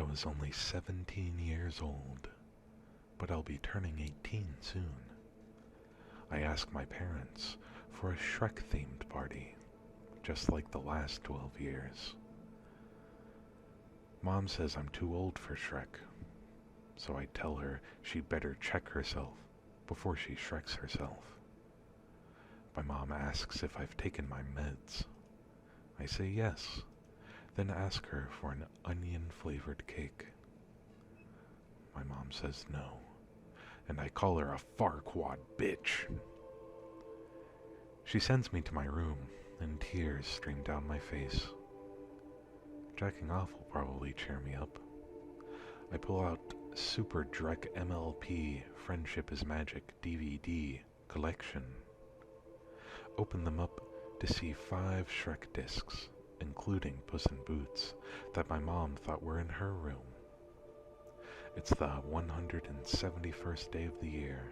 I was only 17 years old, but I'll be turning 18 soon. I asked my parents for a Shrek-themed party, just like the last 12 years. Mom says I'm too old for Shrek, so I tell her she'd better check herself before she Shreks herself. My mom asks if I've taken my meds. I say yes, then ask her for an onion-flavored cake. My mom says no, and I call her a Farquaad bitch. She sends me to my room, and tears stream down my face. Jacking off will probably cheer me up. I pull out Super Drek MLP Friendship is Magic DVD collection. Open them up to see 5 Shrek discs, including Puss in Boots, that my mom thought were in her room. It's the 171st day of the year.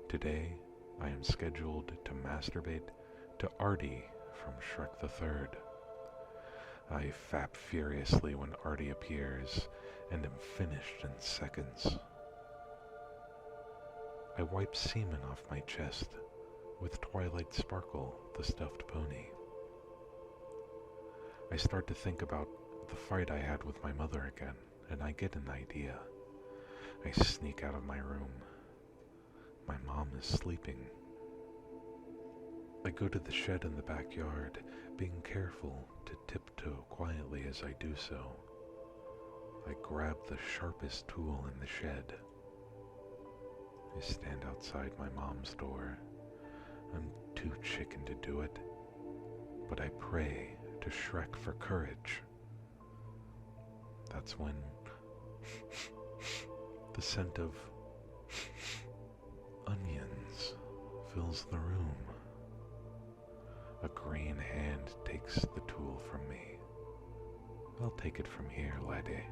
Today, I am scheduled to masturbate to Artie from Shrek the Third. I fap furiously when Artie appears, and am finished in seconds. I wipe semen off my chest with Twilight Sparkle, the stuffed pony. I start to think about the fight I had with my mother again, and I get an idea. I sneak out of my room. My mom is sleeping. I go to the shed in the backyard, being careful to tiptoe quietly as I do so. I grab the sharpest tool in the shed. I stand outside my mom's door. I'm too chicken to do it, but I pray to Shrek for courage. That's when the scent of onions fills the room. A green hand takes the tool from me. I'll take it from here, laddie,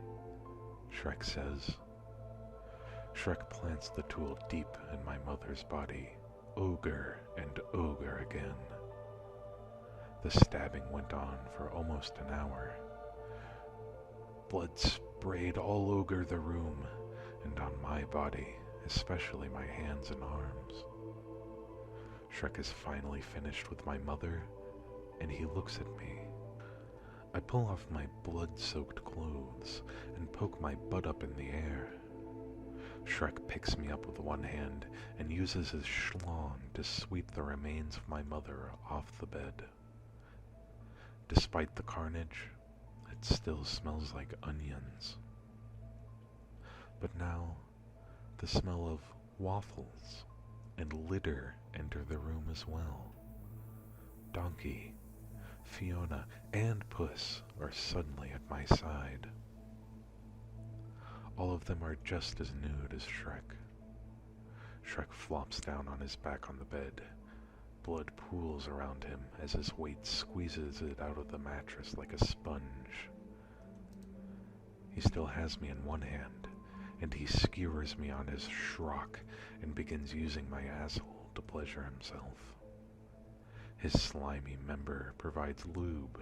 Shrek says. Shrek plants the tool deep in my mother's body, ogre and ogre again. The stabbing went on for almost an hour. Blood sprayed all over the room and on my body, especially my hands and arms. Shrek is finally finished with my mother, and he looks at me. I pull off my blood-soaked clothes and poke my butt up in the air. Shrek picks me up with one hand and uses his schlong to sweep the remains of my mother off the bed. Despite the carnage, it still smells like onions. But now, the smell of waffles and litter enter the room as well. Donkey, Fiona, and Puss are suddenly at my side. All of them are just as nude as Shrek. Shrek flops down on his back on the bed. Blood pools around him as his weight squeezes it out of the mattress like a sponge. He still has me in one hand, and he skewers me on his schrock and begins using my asshole to pleasure himself. His slimy member provides lube,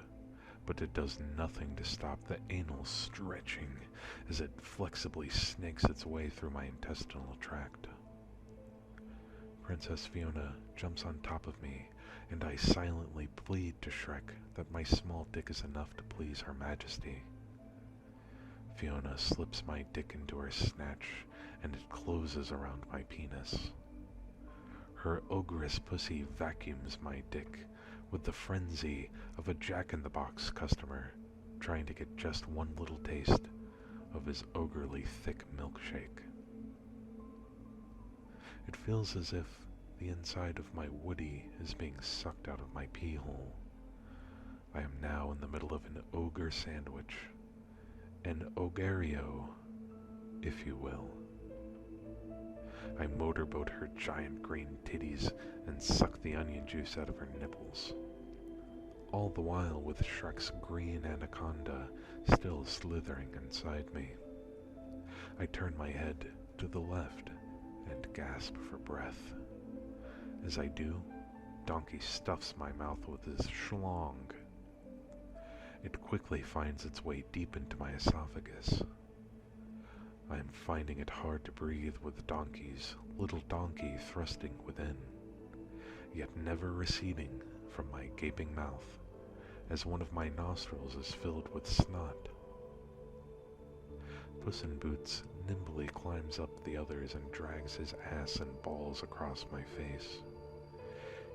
but it does nothing to stop the anal stretching as it flexibly snakes its way through my intestinal tract. Princess Fiona jumps on top of me, and I silently plead to Shrek that my small dick is enough to please Her Majesty. Fiona slips my dick into her snatch, and it closes around my penis. Her ogress pussy vacuums my dick with the frenzy of a Jack-in-the-Box customer trying to get just one little taste of his ogrely thick milkshake. It feels as if the inside of my woody is being sucked out of my pee hole. I am now in the middle of an ogre sandwich. An ogario, if you will. I motorboat her giant green titties and suck the onion juice out of her nipples. All the while with Shrek's green anaconda still slithering inside me. I turn my head to the left and gasp for breath. As I do, Donkey stuffs my mouth with his schlong. It quickly finds its way deep into my esophagus. I am finding it hard to breathe with little donkey thrusting within, yet never receding from my gaping mouth, as one of my nostrils is filled with snot. Puss in Boots nimbly climbs up the others and drags his ass and balls across my face.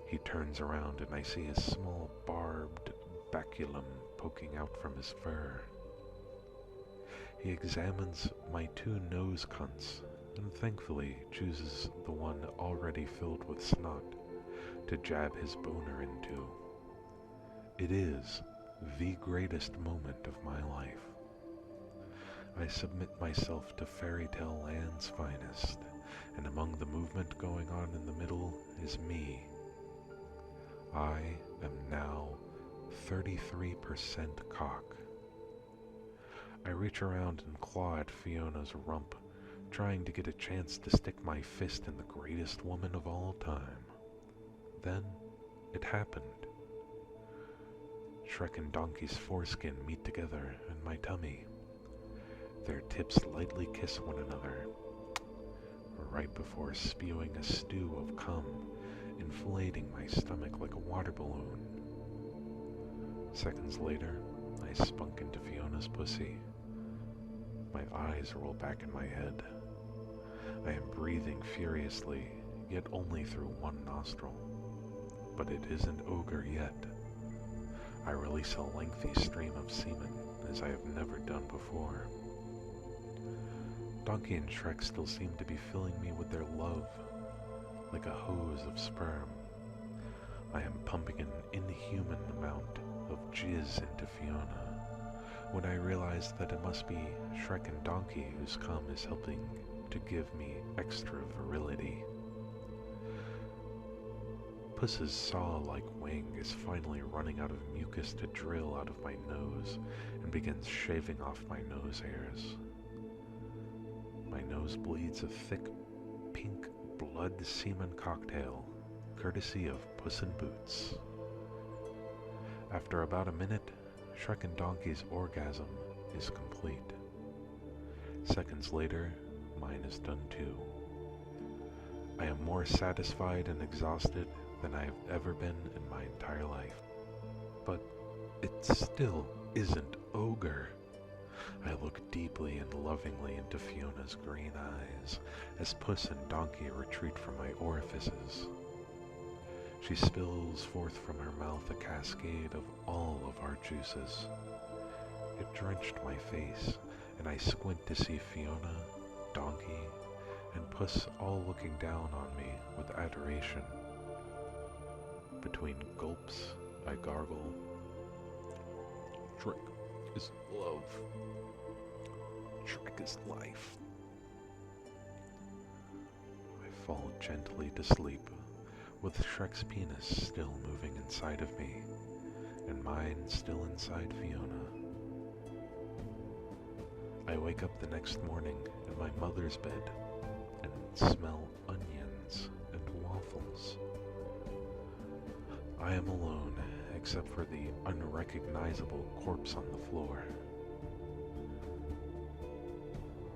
He turns around and I see a small barbed baculum poking out from his fur. He examines my two nose cunts and thankfully chooses the one already filled with snot to jab his boner into. It is the greatest moment of my life. I submit myself to fairy tale land's finest, and among the movement going on in the middle is me. I am now 33% cock. I reach around and claw at Fiona's rump, trying to get a chance to stick my fist in the greatest woman of all time. Then, it happened. Shrek and Donkey's foreskin meet together in my tummy. Their tips lightly kiss one another, right before spewing a stew of cum, inflating my stomach like a water balloon. Seconds later, I spunk into Fiona's pussy. My eyes roll back in my head. I am breathing furiously, yet only through one nostril. But it isn't ogre yet. I release a lengthy stream of semen, as I have never done before. Donkey and Shrek still seem to be filling me with their love, like a hose of sperm. I am pumping an inhuman amount of jizz into Fiona, when I realize that it must be Shrek and Donkey whose cum is helping to give me extra virility. Puss's saw-like wing is finally running out of mucus to drill out of my nose and begins shaving off my nose hairs. My nose bleeds a thick, pink blood semen cocktail, courtesy of Puss in Boots. After about a minute, Shrek and Donkey's orgasm is complete. Seconds later, mine is done too. I am more satisfied and exhausted than I have ever been in my entire life. But it still isn't ogre. I look deeply and lovingly into Fiona's green eyes as Puss and Donkey retreat from my orifices. She spills forth from her mouth a cascade of all of our juices. It drenched my face, and I squint to see Fiona, Donkey, and Puss all looking down on me with adoration. Between gulps, I gargle, "Shrek is love. Shrek is life." I fall gently to sleep, with Shrek's penis still moving inside of me, and mine still inside Fiona. I wake up the next morning in my mother's bed and smell onions and waffles. I am alone, except for the unrecognizable corpse on the floor.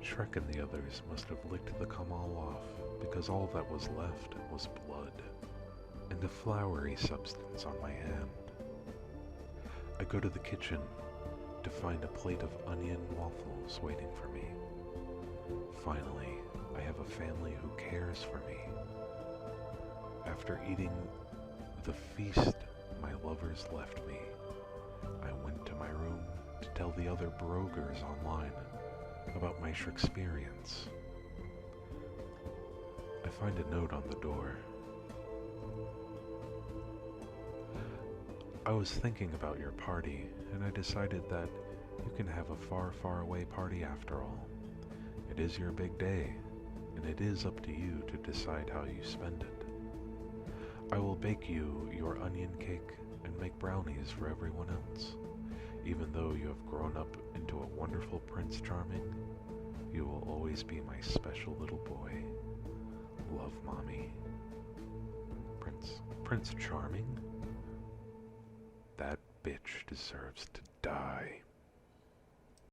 Shrek and the others must have licked the cum all off, because all that was left was blood, and a floury substance on my hand. I go to the kitchen to find a plate of onion waffles waiting for me. Finally, I have a family who cares for me. After eating the feast my lovers left me, I went to my room to tell the other brogers online about my Shreksperience. I find a note on the door. I was thinking about your party, and I decided that you can have a far, far away party after all. It is your big day, and it is up to you to decide how you spend it. I will bake you your onion cake and make brownies for everyone else. Even though you have grown up into a wonderful Prince Charming, you will always be my special little boy. Love, Mommy. Prince Charming? That bitch deserves to die.